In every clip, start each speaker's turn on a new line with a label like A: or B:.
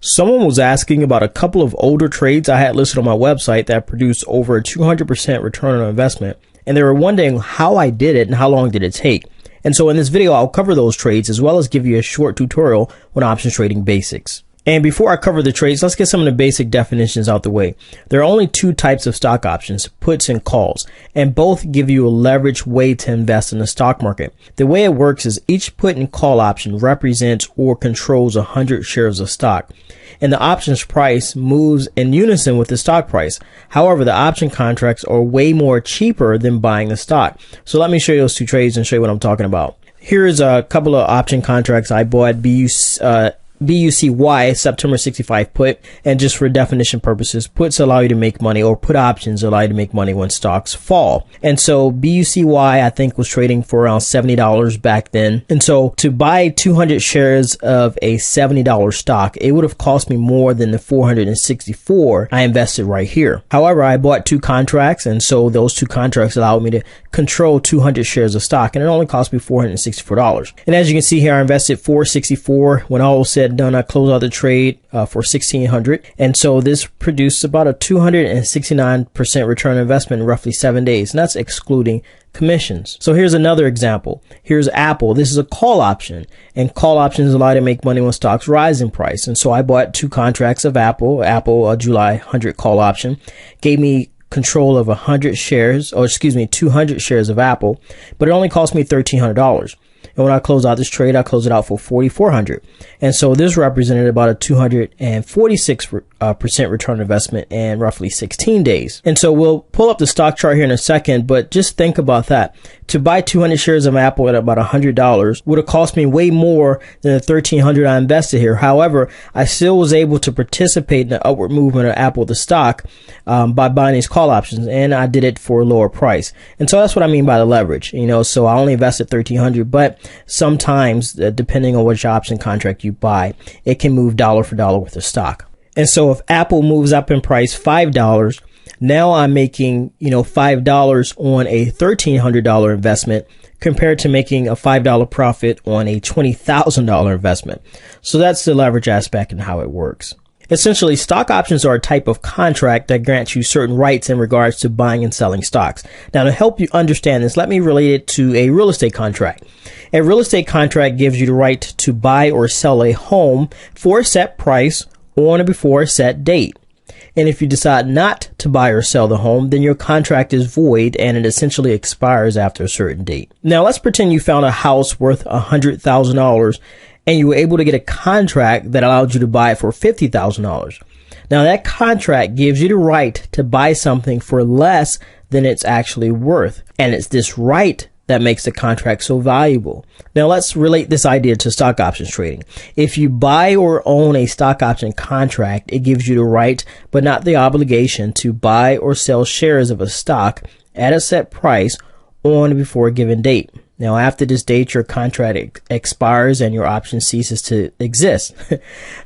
A: Someone was asking about a couple of older trades I had listed on my website that produced over a 200% return on investment, and they were wondering how I did it and how long did it take. And so in this video, I'll cover those trades as well as give you a short tutorial on options trading basics. And before I cover the trades, let's get some of the basic definitions out the way. There are only two types of stock options, puts and calls, and both give you a leveraged way to invest in the stock market. The way it works is each put and call option represents or controls 100 shares of stock, and the option's price moves in unison with the stock price. However, the option contracts are way more cheaper than buying the stock. So let me show you those two trades and show you what I'm talking about. Here's a couple of option contracts I bought. BUCY September 65 put, and just for definition purposes, puts allow you to make money, or put options allow you to make money when stocks fall. And so BUCY I think was trading for around $70 back then. And so to buy 200 shares of a $70 stock, it would have cost me more than the 464 I invested right here. However, I bought two contracts, and so those two contracts allowed me to control 200 shares of stock, and it only cost me $464. And as you can see here, I invested $464. When all was said and done, I closed out the trade for $1,600, and so this produced about a 269% return on investment in roughly 7 days, and that's excluding commissions. So here's another example. Here's Apple. This is a call option, and call options allow you to make money when stocks rise in price. And so I bought two contracts of Apple July 100 call option, gave me control of 200 shares of Apple, but it only cost me $1,300. And when I closed out this trade, I closed it out for $4,400. And so this represented about a 246% return on investment in roughly 16 days. And so we'll pull up the stock chart here in a second, but just think about that. To buy 200 shares of Apple at about $100 would have cost me way more than the $1,300 I invested here. However, I still was able to participate in the upward movement of Apple, the stock, by buying these call options, and I did it for a lower price. And so that's what I mean by the leverage. So I only invested $1,300, but sometimes, depending on which option contract you buy, it can move dollar for dollar with the stock. And so if Apple moves up in price $5, now I'm making, $5 on a $1,300 investment compared to making a $5 profit on a $20,000 investment. So that's the leverage aspect and how it works. Essentially, stock options are a type of contract that grants you certain rights in regards to buying and selling stocks. Now, to help you understand this, let me relate it to a real estate contract. A real estate contract gives you the right to buy or sell a home for a set price on or before a set date. And if you decide not to buy or sell the home, then your contract is void and it essentially expires after a certain date. Now, let's pretend you found a house worth $100,000 and you were able to get a contract that allowed you to buy it for $50,000. Now, that contract gives you the right to buy something for less than it's actually worth. And it's this right that makes the contract so valuable. Now, let's relate this idea to stock options trading. If you buy or own a stock option contract, it gives you the right, but not the obligation, to buy or sell shares of a stock at a set price on or before a given date. Now, after this date, your contract expires and your option ceases to exist.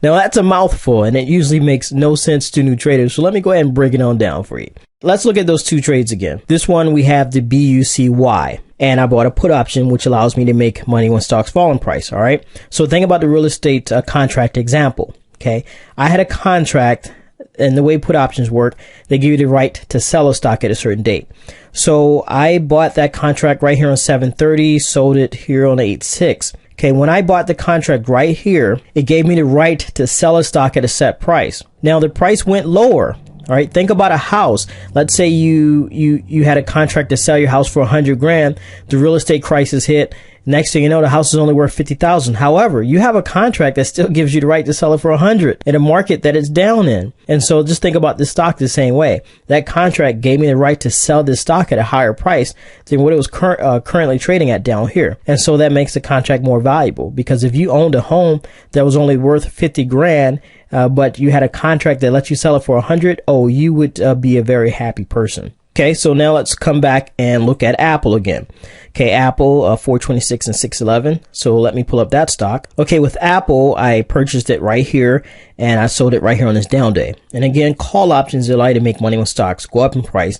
A: Now, that's a mouthful, and it usually makes no sense to new traders. So let me go ahead and break it on down for you. Let's look at those two trades again. This one, we have the BUCY, and I bought a put option, which allows me to make money when stocks fall in price. All right. So think about the real estate contract example. Okay. I had a contract, and the way put options work, they give you the right to sell a stock at a certain date. So I bought that contract right here on 7/30, sold it here on 8/6. Okay, when I bought the contract right here, it gave me the right to sell a stock at a set price. Now the price went lower. All right, think about a house. Let's say you had a contract to sell your house for $100,000. The real estate crisis hit. Next thing you know, the house is only worth $50,000. However, you have a contract that still gives you the right to sell it for $100 in a market that it's down in. And so just think about the stock the same way. That contract gave me the right to sell this stock at a higher price than what it was currently trading at down here. And so that makes the contract more valuable, because if you owned a home that was only worth $50,000, but you had a contract that lets you sell it for $100,000, you would be a very happy person. Okay, so now let's come back and look at Apple again. Okay, Apple, 426 and 611. So let me pull up that stock. Okay, with Apple, I purchased it right here and I sold it right here on this down day. And again, call options allow you to make money when stocks go up in price.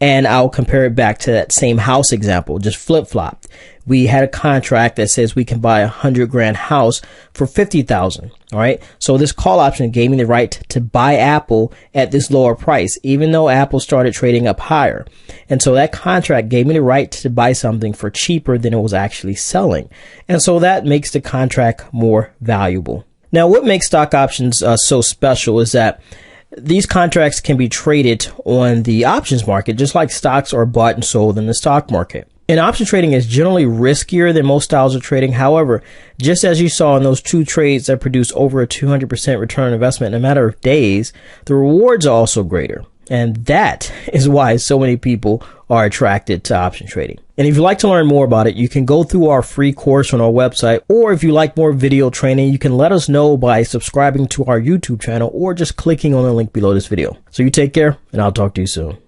A: And I'll compare it back to that same house example, just flip-flopped. we had a contract that says we can buy a 100 grand house for 50,000. All right. So this call option gave me the right to buy Apple at this lower price, even though Apple started trading up higher. And so that contract gave me the right to buy something for cheaper than it was actually selling. And so that makes the contract more valuable. Now, what makes stock options so special is that these contracts can be traded on the options market, just like stocks are bought and sold in the stock market. And option trading is generally riskier than most styles of trading. However, just as you saw in those 2 trades that produce over a 200% return on investment in a matter of days, the rewards are also greater. And that is why so many people are attracted to option trading. And if you'd like to learn more about it, you can go through our free course on our website, or if you like more video training, you can let us know by subscribing to our YouTube channel or just clicking on the link below this video. So you take care, and I'll talk to you soon.